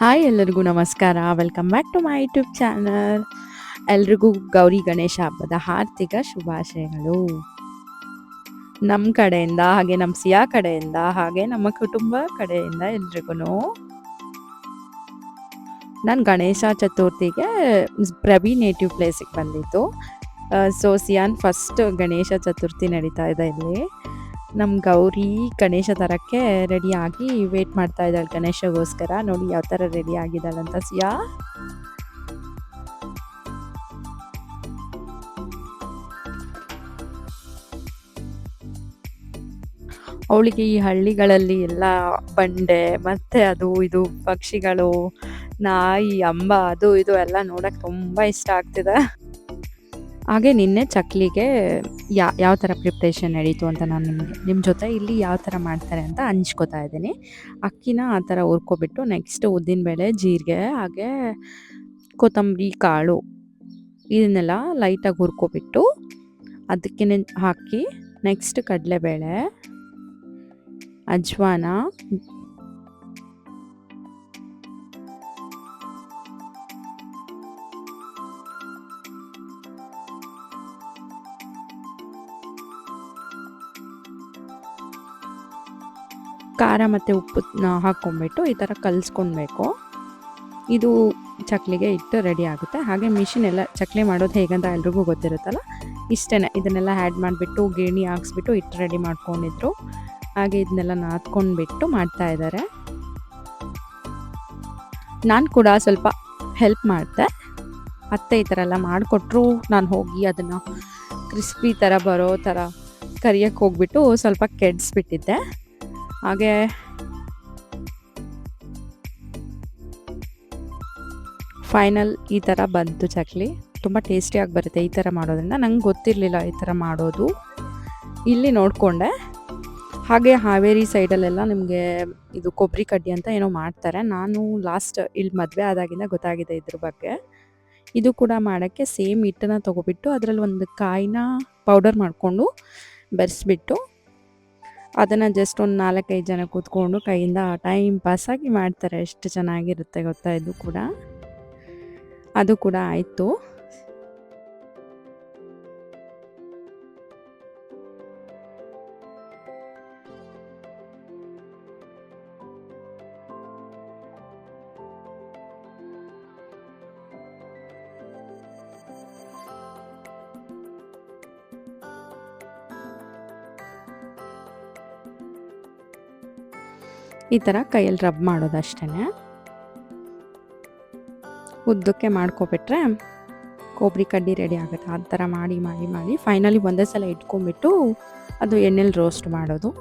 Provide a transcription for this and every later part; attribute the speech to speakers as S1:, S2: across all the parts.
S1: Hi ಎಲ್ಲರಿಗೂ ನಮಸ್ಕಾರ. Welcome back to my YouTube channel. ಎಲ್ರಿಗೂ ಗೌರಿ ಗಣೇಶ ಹಬ್ಬದ ಹಾರ್ದಿಕ ಶುಭಾಶಯಗಳು. ನಮ್ಮ ಕಡೆಯಿಂದ ಹಾಗೆ ನಮ್ಮ ಸಿಯಾ ಕಡೆಯಿಂದ ಹಾಗೆ ನಮ್ಮ ಕುಟುಂಬ ಕಡೆಯಿಂದ ಎಲ್ರಿಗೂ ನಾನು ಗಣೇಶ ಚತುರ್ಥಿಗೆ ಪ್ರಭಿ ನೇಟಿವ್ ಪ್ಲೇಸಿಗೆ ಬಂದಿದ್ದು. So Xi'an first Ganesha Chaturthi ನಡೀತಾ ಇದೆ ಇಲ್ಲಿ. ನಮ್ಮ ಗೌರಿ ಗಣೇಶ ತರಕ್ಕೆ ರೆಡಿಯಾಗಿ ವೇಟ್ ಮಾಡ್ತಾ ಇದ್ದಾಳೆ ಗಣೇಶಗೋಸ್ಕರ. ನೋಡಿ ಯಾವ ಥರ ರೆಡಿ ಆಗಿದ್ದಾಳಂತ ಸಿಯಾ. ಅವಳಿಗೆ ಈ ಹಳ್ಳಿಗಳಲ್ಲಿ ಎಲ್ಲ ಬಂಡೆ ಮತ್ತು ಅದು ಇದು ಪಕ್ಷಿಗಳು, ನಾಯಿ, ಅಂಬ ಅದು ಇದು ಎಲ್ಲ ನೋಡೋಕ್ಕೆ ತುಂಬ ಇಷ್ಟ ಆಗ್ತಿದೆ. ಹಾಗೆ ನಿನ್ನೆ ಚಕ್ಲಿಗೆ ಯಾವ ಥರ ಪ್ರಿಪ್ರೇಷನ್ ನಡೀತು ಅಂತ ನಾನು ನಿಮ್ಮ ಜೊತೆ ಇಲ್ಲಿ ಯಾವ ಥರ ಮಾಡ್ತಾರೆ ಅಂತ ಹಂಚ್ಕೋತಾ ಇದ್ದೀನಿ. ಅಕ್ಕಿನ ಆ ಥರ ಹುರ್ಕೊಬಿಟ್ಟು ನೆಕ್ಸ್ಟ್ ಉದ್ದಿನಬೇಳೆ, ಜೀರಿಗೆ ಹಾಗೆ ಕೊತ್ತಂಬರಿ ಕಾಳು ಇದನ್ನೆಲ್ಲ ಲೈಟಾಗಿ ಹುರ್ಕೊಬಿಟ್ಟು ಅದಕ್ಕೆ ಹಾಕಿ ನೆಕ್ಸ್ಟ್ ಕಡಲೆಬೇಳೆ, ಅಜ್ವಾನ, ಖಾರ ಮತ್ತು ಉಪ್ಪನ್ನ ಹಾಕ್ಕೊಂಬಿಟ್ಟು ಈ ಥರ ಕಲಿಸ್ಕೊಳ್ಬೇಕು. ಇದು ಚಕ್ಲಿಗೆ ಇಟ್ಟು ರೆಡಿ ಆಗುತ್ತೆ. ಹಾಗೆ ಮಿಷಿನ್ ಎಲ್ಲ ಚಕ್ಲಿ ಮಾಡೋದು ಹೇಗಂತ ಎಲ್ರಿಗೂ ಗೊತ್ತಿರುತ್ತಲ್ಲ, ಇಷ್ಟೇ. ಇದನ್ನೆಲ್ಲ ಆ್ಯಡ್ ಮಾಡಿಬಿಟ್ಟು ಗಿರಣಿ ಹಾಕ್ಸ್ಬಿಟ್ಟು ಹಿಟ್ಟು ರೆಡಿ ಮಾಡ್ಕೊಂಡಿದ್ರು. ಹಾಗೆ ಇದನ್ನೆಲ್ಲ ನಾದ್ಕೊಂಡ್ಬಿಟ್ಟು ಮಾಡ್ತಾ ಇದ್ದಾರೆ. ನಾನು ಕೂಡ ಸ್ವಲ್ಪ ಹೆಲ್ಪ್ ಮಾಡಿದೆ. ಅತ್ತೆ ಈ ಥರ ಎಲ್ಲ ಮಾಡಿಕೊಟ್ರು. ನಾನು ಹೋಗಿ ಅದನ್ನು ಕ್ರಿಸ್ಪಿ ಥರ ಬರೋ ಥರ ಕರಿಯಕ್ಕೆ ಹೋಗ್ಬಿಟ್ಟು ಸ್ವಲ್ಪ ಕೆಡಿಸ್ಬಿಟ್ಟಿದ್ದೆ. ಹಾಗೆ ಫೈನಲ್ ಈ ಥರ ಬಂತು ಚಕ್ಲಿ. ತುಂಬ ಟೇಸ್ಟಿಯಾಗಿ ಬರುತ್ತೆ ಈ ಥರ ಮಾಡೋದ್ರಿಂದ. ನಂಗೆ ಗೊತ್ತಿರಲಿಲ್ಲ ಈ ಥರ ಮಾಡೋದು, ಇಲ್ಲಿ ನೋಡಿಕೊಂಡೆ. ಹಾಗೆ ಹಾವೇರಿ ಸೈಡಲ್ಲೆಲ್ಲ ನಿಮಗೆ ಇದು ಕೊಬ್ಬರಿ ಕಡ್ಡಿ ಅಂತ ಏನೋ ಮಾಡ್ತಾರೆ. ನಾನು ಲಾಸ್ಟ್ ಇಲ್ಲಿ ಮದುವೆ ಆದಾಗಿಂದ ಗೊತ್ತಾಗಿದೆ ಇದ್ರ ಬಗ್ಗೆ. ಇದು ಕೂಡ ಮಾಡೋಕ್ಕೆ ಸೇಮ್ ಹಿಟ್ಟನ್ನು ತೊಗೊಬಿಟ್ಟು ಅದರಲ್ಲಿ ಒಂದು ಕಾಯಿನ ಪೌಡರ್ ಮಾಡಿಕೊಂಡು ಬೆರೆಸ್ಬಿಟ್ಟು ಅದನ್ನು ಜಸ್ಟ್ ಒಂದು 4-5 ಜನ ಕೂತ್ಕೊಂಡು ಕೈಯಿಂದ ಟೈಮ್ ಪಾಸಾಗಿ ಮಾಡ್ತಾರೆ. ಎಷ್ಟು ಚೆನ್ನಾಗಿರುತ್ತೆ ಗೊತ್ತಾ. ಅದು ಕೂಡ ಆಯಿತು. ಈ ಥರ ಕೈಯಲ್ಲಿ ರಬ್ ಮಾಡೋದು ಅಷ್ಟೇ. ಉದ್ದಕ್ಕೆ ಮಾಡ್ಕೊಬಿಟ್ರೆ ಕೊಬ್ಬರಿ ಕಡ್ಡಿ ರೆಡಿ ಆಗುತ್ತೆ. ಆ ಥರ ಮಾಡಿ ಮಾಡಿ ಮಾಡಿ ಫೈನಲಿ ಒಂದೇ ಸಲ ಇಟ್ಕೊಂಡ್ಬಿಟ್ಟು ಅದು ಎಣ್ಣೆಲಿ ರೋಸ್ಟ್ ಮಾಡೋದು.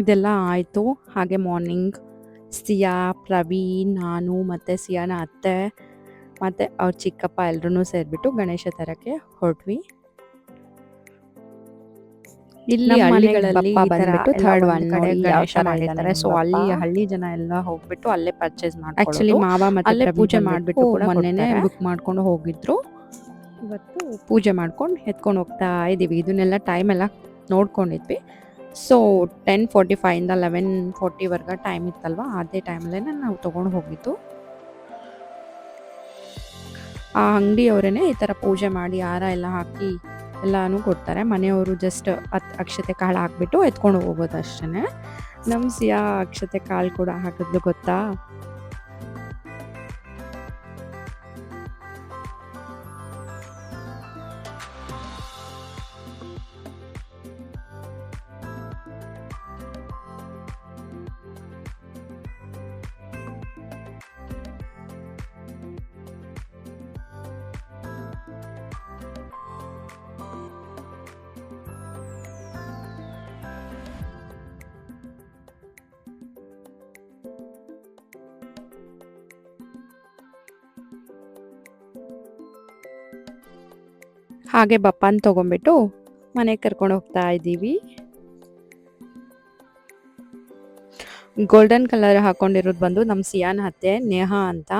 S1: ಇದೆಲ್ಲ ಆಯಿತು. ಹಾಗೆ ಮಾರ್ನಿಂಗ್ ಸಿಯಾ, ಪ್ರವೀಣ್, ನಾನು ಮತ್ತು ಸಿಯಾನ ಅತ್ತೆ ಮತ್ತು ಅವ್ರ ಚಿಕ್ಕಪ್ಪ ಎಲ್ಲರೂ ಸೇರಿಬಿಟ್ಟು ಗಣೇಶ ತರಕ್ಕೆ ಹೊರಟ್ವಿ. ಇಲ್ಲಿ ಹಳ್ಳಿಗಳಲ್ಲಿ ಬಂದ್ಬಿಟ್ಟು ಥರ್ಡ್ ಒನ್ ಕಡೆ ಗಣೇಶ ಮಾಡಿರ್ತಾರೆ. ಸೊ ಅಲ್ಲಿ ಹಳ್ಳಿ ಜನ ಎಲ್ಲ ಹೋಗ್ಬಿಟ್ಟು ಅಲ್ಲೇ ಪರ್ಚೇಸ್ ಮಾಡಿ, ಆ್ಯಕ್ಚುಲಿ ಮಾವ ಮತ್ತೆ ಅಲ್ಲೇ ಪೂಜೆ ಮಾಡಿಬಿಟ್ಟು ಮೊನ್ನೆನೇ ಬುಕ್ ಮಾಡ್ಕೊಂಡು ಹೋಗಿದ್ರು. ಇವತ್ತು ಪೂಜೆ ಮಾಡ್ಕೊಂಡು ಎತ್ಕೊಂಡು ಹೋಗ್ತಾ ಇದ್ದೀವಿ. ಇದನ್ನೆಲ್ಲ ಟೈಮ್ ಎಲ್ಲ ನೋಡ್ಕೊಂಡಿದ್ವಿ. ಸೊ 10:45 11:40 ಟೈಮ್ ಇತ್ತಲ್ವ, ಅದೇ ಟೈಮಲ್ಲೇ ನಾವು ತೊಗೊಂಡು ಹೋಗಿದ್ದು. ಆ ಅಂಗಡಿಯವರೇ ಈ ಥರ ಪೂಜೆ ಮಾಡಿ ಹಾರ ಎಲ್ಲ ಹಾಕಿ ಎಲ್ಲನೂ ಕೊಡ್ತಾರೆ. ಮನೆಯವರು ಜಸ್ಟ್ ಅಕ್ಷತೆ ಕಾಳು ಹಾಕ್ಬಿಟ್ಟು ಎತ್ಕೊಂಡು ಹೋಗೋದು ಅಷ್ಟೇ. ನಮ್ಮ ಸಿಯಾ ಅಕ್ಷತೆ ಕಾಳು ಕೂಡ ಹಾಕಿದ್ಲು ಗೊತ್ತಾ. ಹಾಗೆ ಬಪ್ಪನ್ ತೊಗೊಂಬಿಟ್ಟು ಮನೆಗೆ ಕರ್ಕೊಂಡು ಹೋಗ್ತಾ ಇದ್ದೀವಿ. ಗೋಲ್ಡನ್ ಕಲರ್ ಹಾಕೊಂಡಿರೋದು ಬಂದು ನಮ್ಮ ಸಿಯಾನ್ ಅತ್ತೆ ನೇಹಾ ಅಂತ.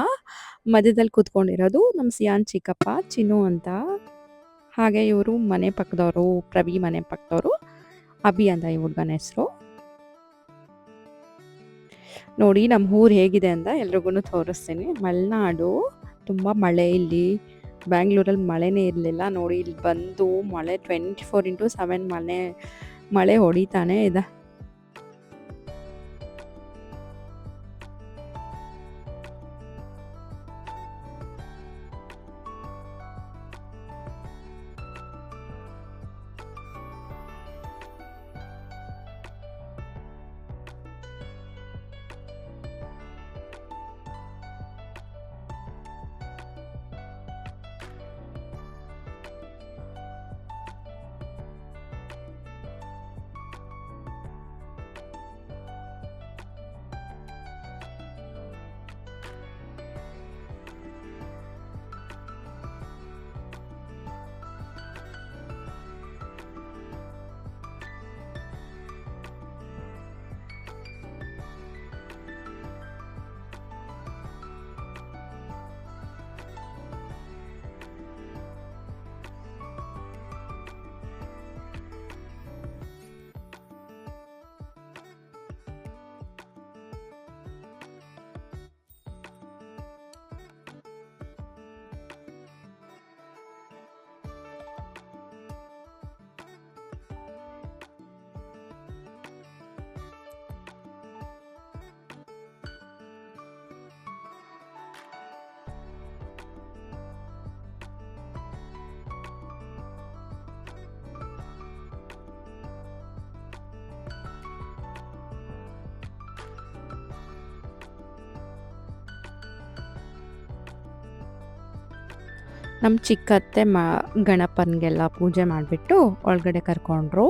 S1: ಮಧ್ಯದಲ್ಲಿ ಕೂತ್ಕೊಂಡಿರೋದು ನಮ್ಮ ಸಿಯಾನ್ ಚಿಕ್ಕಪ್ಪ ಚಿನ್ನು ಅಂತ. ಹಾಗೆ ಇವರು ಮನೆ ಪಕ್ಕದವರು, ಪ್ರವಿ ಮನೆ ಪಕ್ಕದವರು, ಅಭಿ ಅಂತ ಈ ಹುಡುಗನ ಹೆಸರು. ನೋಡಿ ನಮ್ಮ ಊರು ಹೇಗಿದೆ ಅಂತ ಎಲ್ರಿಗೂ ತೋರಿಸ್ತೀನಿ. ಮಲೆನಾಡು, ತುಂಬ ಮಳೆ ಇಲ್ಲಿ. ಬ್ಯಾಂಗ್ಳೂರಲ್ಲಿ ಮಳೆನೇ ಇರಲಿಲ್ಲ. ನೋಡಿ ಇಲ್ಲಿ ಬಂದು ಮಳೆ 24x7 ಮಳೆ ಹೊಡಿತಾನೆ ಇದೆ. ನಮ್ಮ ಚಿಕ್ಕತ್ತೆ ಗಣಪನಿಗೆಲ್ಲ ಪೂಜೆ ಮಾಡಿಬಿಟ್ಟು ಒಳಗಡೆ ಕರ್ಕೊಂಡ್ರು.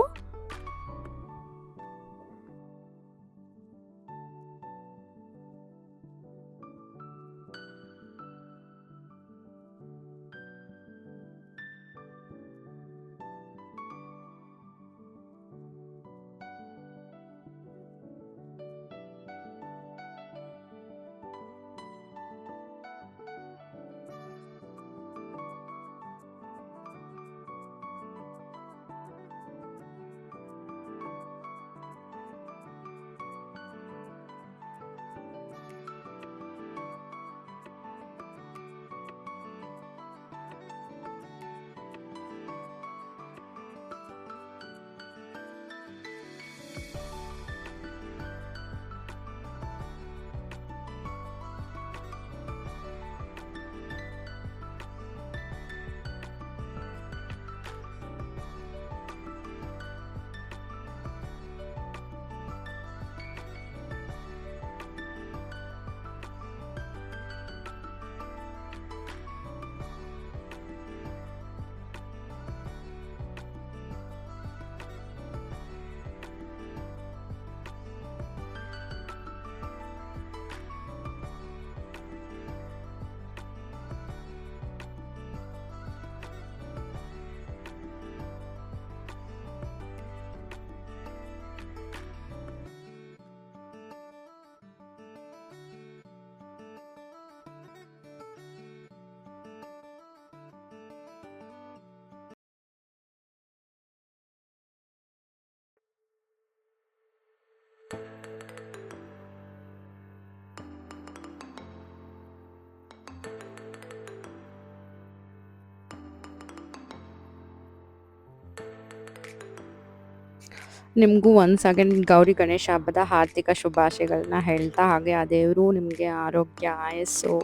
S1: ನಿಮಗೂ ಒನ್ಸ್ ಅಗೇನ್ ಗೌರಿ ಗಣೇಶ ಹಬ್ಬದ ಹಾರ್ದಿಕ ಶುಭಾಶಯಗಳನ್ನ ಹೇಳ್ತಾ, ಹಾಗೆ ಆ ದೇವರು ನಿಮಗೆ ಆರೋಗ್ಯ, ಆಯಸ್ಸು,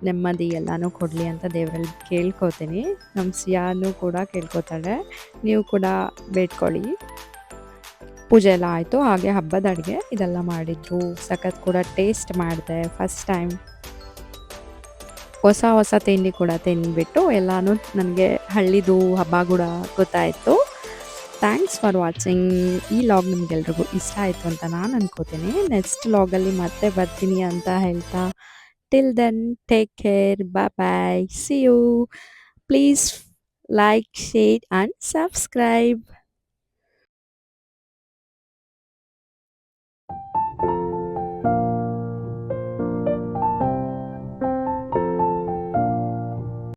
S1: ನೆಮ್ಮದಿ ಎಲ್ಲನೂ ಕೊಡಲಿ ಅಂತ ದೇವರಲ್ಲಿ ಕೇಳ್ಕೊತೀನಿ. ನಮ್ಮ ಸಿಯಾನು ಕೂಡ ಕೇಳ್ಕೊತಾಳೆ. ನೀವು ಕೂಡ ಬೇಡ್ಕೊಳ್ಳಿ. ಪೂಜೆ ಎಲ್ಲ ಆಯಿತು. ಹಾಗೆ ಹಬ್ಬದ ಅಡುಗೆ ಇದೆಲ್ಲ ಮಾಡಿದ್ರು. ಸಖತ್ ಕೂಡ ಟೇಸ್ಟ್ ಮಾಡಿದೆ ಫಸ್ಟ್ ಟೈಮ್. ಹೊಸ ಹೊಸ ತಿಂಡಿ ಕೂಡ ತಿಂದ್ಬಿಟ್ಟು ಎಲ್ಲನೂ ನನಗೆ ಹಳ್ಳಿದು ಹಬ್ಬ ಕೂಡ ಗೊತ್ತಾಯಿತು. Thanks for watching. ಈ ಲಾಗ್ ನಿಮ್ಗೆಲ್ರಿಗೂ ಇಷ್ಟ ಆಯಿತು ಅಂತ ನಾನು ಅನ್ಕೋತೀನಿ. ನೆಕ್ಸ್ಟ್ ಲಾಗಲ್ಲಿ ಮತ್ತೆ ಬರ್ತೀನಿ ಅಂತ ಹೇಳ್ತಾ, till then take care, bye bye, see you. Please Like, share and subscribe.